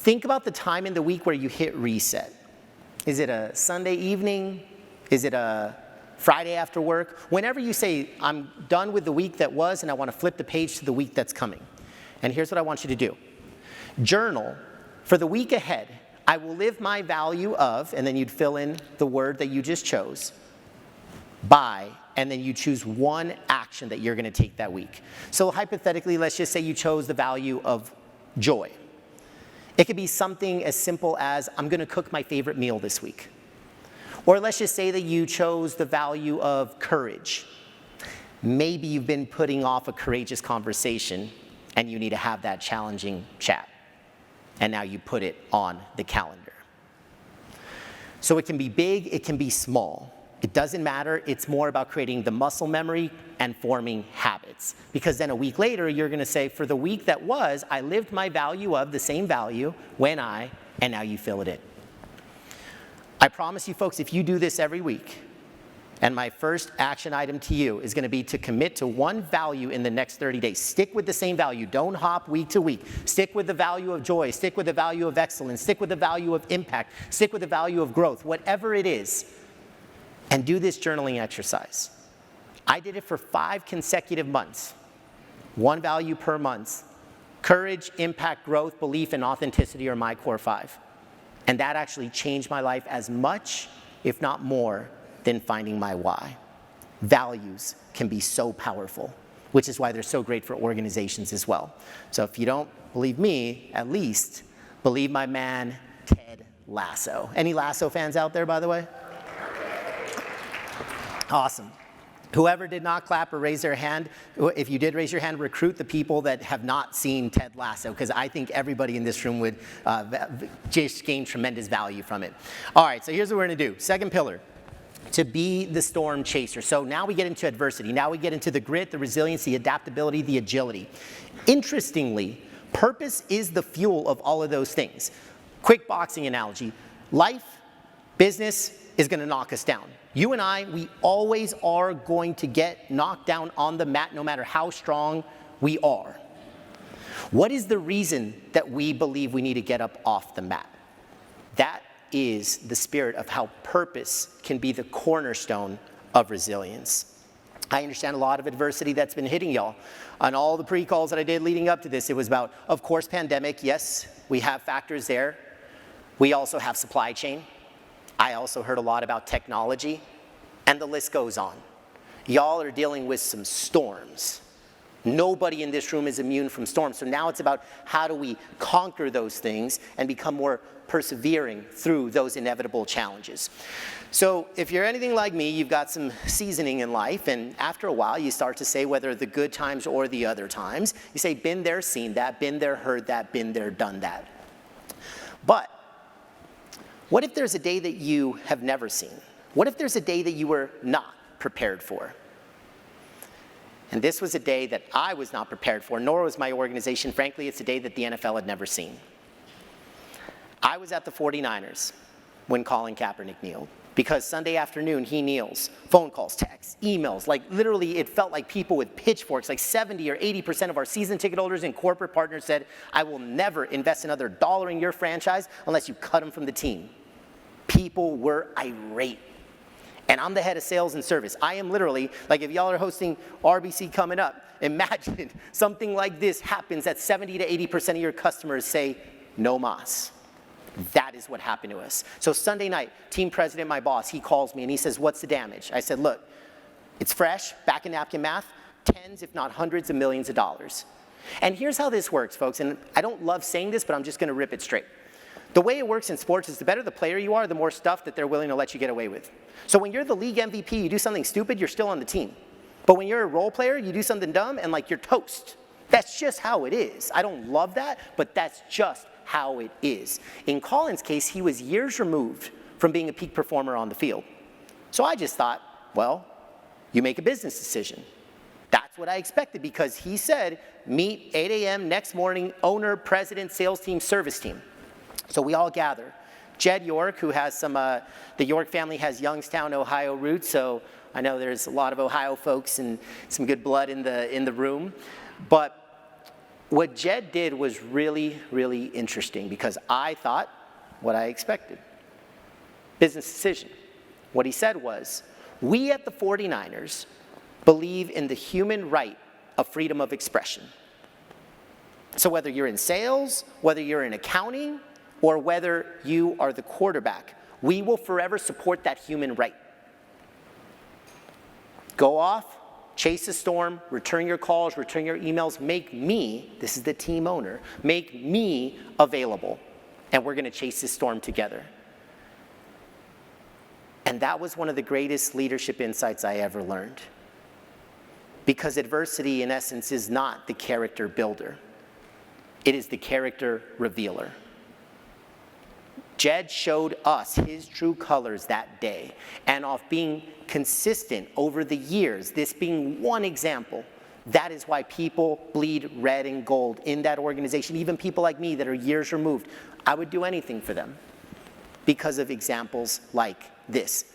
think about the time in the week where you hit reset. Is it a Sunday evening? Is it a Friday after work? Whenever you say, I'm done with the week that was and I want to flip the page to the week that's coming. And here's what I want you to do. Journal for the week ahead. I will live my value of, and then you'd fill in the word that you just chose, by, and then you choose one action that you're going to take that week. So hypothetically, let's just say you chose the value of joy. It could be something as simple as, I'm going to cook my favorite meal this week. Or let's just say that you chose the value of courage. Maybe you've been putting off a courageous conversation and you need to have that challenging chat. And now you put it on the calendar. So it can be big, it can be small. It doesn't matter. It's more about creating the muscle memory and forming habits. Because then a week later, you're going to say, for the week that was, I lived my value of the same value when I, and now you fill it in. I promise you folks, if you do this every week, and my first action item to you is going to be to commit to one value in the next 30 days. Stick with the same value. Don't hop week to week. Stick with the value of joy. Stick with the value of excellence. Stick with the value of impact. Stick with the value of growth, whatever it is. And do this journaling exercise. I did it for 5 consecutive months. One value per month. Courage, impact, growth, belief, and authenticity are my core 5. And that actually changed my life as much, if not more, than finding my why. Values can be so powerful, which is why they're so great for organizations as well. So if you don't believe me, at least believe my man, Ted Lasso. Any Lasso fans out there, by the way? Awesome. Whoever did not clap or raise their hand, if you did raise your hand, recruit the people that have not seen Ted Lasso, because I think everybody in this room would just gain tremendous value from it. All right, so here's what we're going to do. Second pillar, to be the storm chaser. So now we get into adversity. Now we get into the grit, the resilience, the adaptability, the agility. Interestingly, purpose is the fuel of all of those things. Quick boxing analogy. Life, business is going to knock us down. You and I, we always are going to get knocked down on the mat no matter how strong we are. What is the reason that we believe we need to get up off the mat? That is the spirit of how purpose can be the cornerstone of resilience. I understand a lot of adversity that's been hitting y'all. On all the pre-calls that I did leading up to this, it was about, of course, pandemic. Yes, we have factors there. We also have supply chain. I also heard a lot about technology, and the list goes on. Y'all are dealing with some storms. Nobody in this room is immune from storms. So now it's about how do we conquer those things and become more persevering through those inevitable challenges. So if you're anything like me, you've got some seasoning in life, and after a while you start to say, whether the good times or the other times, you say, been there, seen that, been there, heard that, been there, done that. But what if there's a day that you have never seen? What if there's a day that you were not prepared for? And this was a day that I was not prepared for, nor was my organization. Frankly, it's a day that the NFL had never seen. I was at the 49ers when Colin Kaepernick kneeled, because Sunday afternoon he kneels. Phone calls, texts, emails, like literally it felt like people with pitchforks, like 70 or 80% of our season ticket holders and corporate partners said, I will never invest another dollar in your franchise unless you cut them from the team. People were irate. And I'm the head of sales and service. I am literally, like if y'all are hosting RBC coming up, imagine something like this happens that 70 to 80% of your customers say, no mas. That is what happened to us. So Sunday night, team president, my boss, he calls me and he says, what's the damage? I said, look, it's fresh, back in napkin math, tens if not hundreds of millions of dollars. And here's how this works, folks, and I don't love saying this, but I'm just gonna rip it straight. The way it works in sports is the better the player you are, the more stuff that they're willing to let you get away with. So when you're the league MVP, you do something stupid, you're still on the team. But when you're a role player, you do something dumb and like you're toast. That's just how it is. I don't love that, but that's just how it is. In Colin's case, he was years removed from being a peak performer on the field. So I just thought, well, you make a business decision. That's what I expected, because he said, meet 8 a.m. next morning, owner, president, sales team, service team. So we all gather. Jed York, who has some, the York family has Youngstown, Ohio roots, so I know there's a lot of Ohio folks and some good blood in the room. But What Jed did was really, really interesting because I thought what I expected. Business decision. What he said was, we at the 49ers believe in the human right of freedom of expression. So whether you're in sales, whether you're in accounting, or whether you are the quarterback, we will forever support that human right. Go off, chase a storm, return your calls, return your emails, make me, this is the team owner, make me available, and we're gonna chase this storm together. And that was one of the greatest leadership insights I ever learned. Because adversity, in essence, is not the character builder. It is the character revealer. Jed showed us his true colors that day, and off being consistent over the years, this being one example, that is why people bleed red and gold in that organization. Even people like me that are years removed, I would do anything for them because of examples like this.